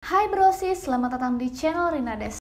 Hai brosis, selamat datang di channel Rinades.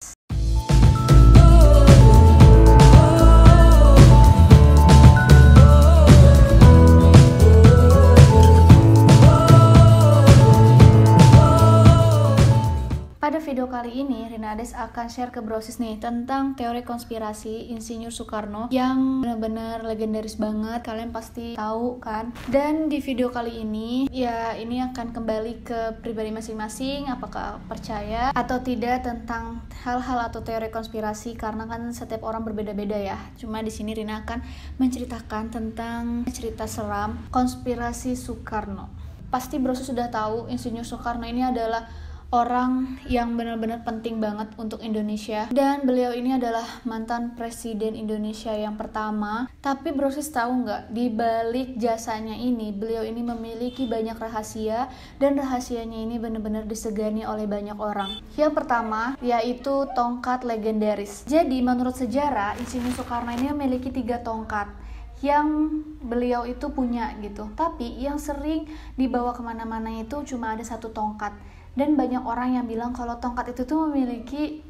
Pada video kali ini, Rinades akan share ke brosis nih tentang teori konspirasi Insinyur Soekarno yang benar-benar legendaris banget, kalian pasti tahu kan. Dan di video kali ini, ya ini akan kembali ke pribadi masing-masing, apakah percaya atau tidak tentang hal-hal atau teori konspirasi, karena kan setiap orang berbeda-beda ya. Cuma di sini Rina akan menceritakan tentang cerita seram konspirasi Soekarno. Pasti brosis sudah tahu Insinyur Soekarno ini adalah orang yang benar-benar penting banget untuk Indonesia, dan beliau ini adalah mantan presiden Indonesia yang pertama. Tapi brosis tahu nggak, di balik jasanya ini beliau ini memiliki banyak rahasia, dan rahasianya ini benar-benar disegani oleh banyak orang. Yang pertama yaitu tongkat legendaris. Jadi menurut sejarah, Insinyur Soekarno ini memiliki 3 tongkat yang beliau itu punya gitu, tapi yang sering dibawa kemana-mana itu cuma ada 1 tongkat. Dan banyak orang yang bilang kalau tongkat itu tuh memiliki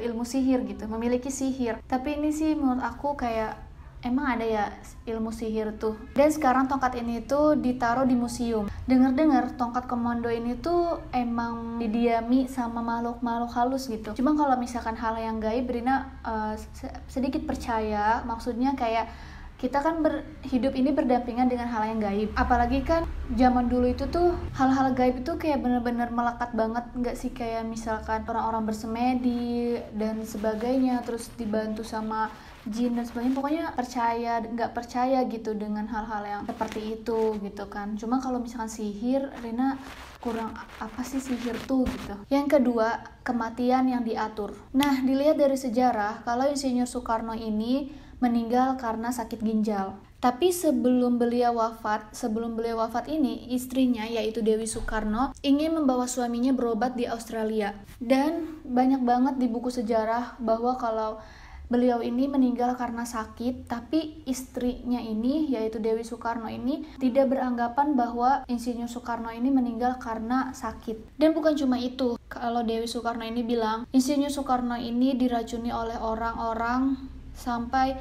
ilmu sihir gitu, memiliki sihir. Tapi ini sih menurut aku kayak emang ada ya ilmu sihir tuh. Dan sekarang tongkat ini tuh ditaruh di museum. Dengar-dengar tongkat komando ini tuh emang didiami sama makhluk-makhluk halus gitu. Cuma kalau misalkan hal yang gaib, Rina sedikit percaya. Maksudnya kayak kita kan hidup ini berdampingan dengan hal yang gaib. Apalagi kan zaman dulu itu tuh hal-hal gaib itu kayak bener-bener melekat banget, nggak sih? Kayak misalkan orang-orang bersemedi dan sebagainya, terus dibantu sama jin dan sebagainya. Pokoknya percaya nggak percaya gitu dengan hal-hal yang seperti itu gitu kan. Cuma kalau misalkan sihir, Rina kurang apa sih sihir tuh gitu. Yang kedua, kematian yang diatur. Nah, dilihat dari sejarah, kalau Insinyur Soekarno ini meninggal karena sakit ginjal. Tapi sebelum beliau wafat ini, istrinya yaitu Dewi Soekarno ingin membawa suaminya berobat di Australia. Dan banyak banget di buku sejarah bahwa kalau beliau ini meninggal karena sakit, tapi istrinya ini yaitu Dewi Soekarno ini tidak beranggapan bahwa Insinyur Soekarno ini meninggal karena sakit. Dan bukan cuma itu, kalau Dewi Soekarno ini bilang Insinyur Soekarno ini diracuni oleh orang-orang sampai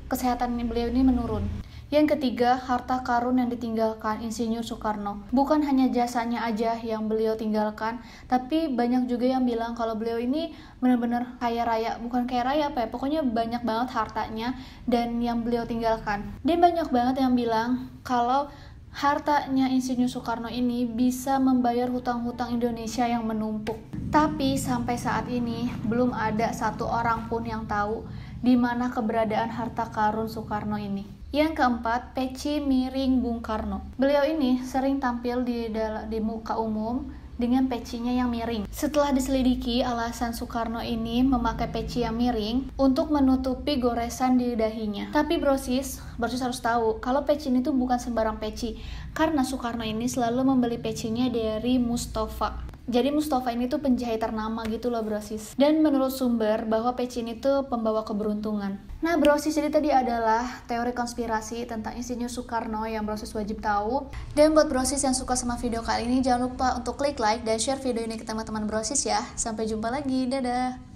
kesehatan beliau ini menurun. Yang ketiga, harta karun yang ditinggalkan Insinyur Soekarno. Bukan hanya jasanya aja yang beliau tinggalkan, tapi banyak juga yang bilang kalau beliau ini benar-benar kaya raya. Bukan kaya raya apa ya, pokoknya banyak banget hartanya dan yang beliau tinggalkan. Dan banyak banget yang bilang kalau hartanya Insinyur Soekarno ini bisa membayar hutang-hutang Indonesia yang menumpuk. Tapi sampai saat ini belum ada 1 orang pun yang tahu di mana keberadaan harta karun Soekarno ini. Yang keempat, peci miring Bung Karno. Beliau ini sering tampil di muka umum dengan pecinya yang miring. Setelah diselidiki, alasan Soekarno ini memakai peci yang miring untuk menutupi goresan di dahinya. Tapi brosis harus tahu kalau peci ini tuh bukan sembarang peci, karena Soekarno ini selalu membeli pecinya dari Mustafa. Jadi Mustafa ini tuh penjahit ternama gitu loh brosis. Dan menurut sumber bahwa peci ini tuh pembawa keberuntungan. Nah brosis, jadi tadi adalah teori konspirasi tentang Insinyur Soekarno yang brosis wajib tahu. Dan buat brosis yang suka sama video kali ini, jangan lupa untuk klik like dan share video ini ke teman-teman brosis ya. Sampai jumpa lagi, dadah!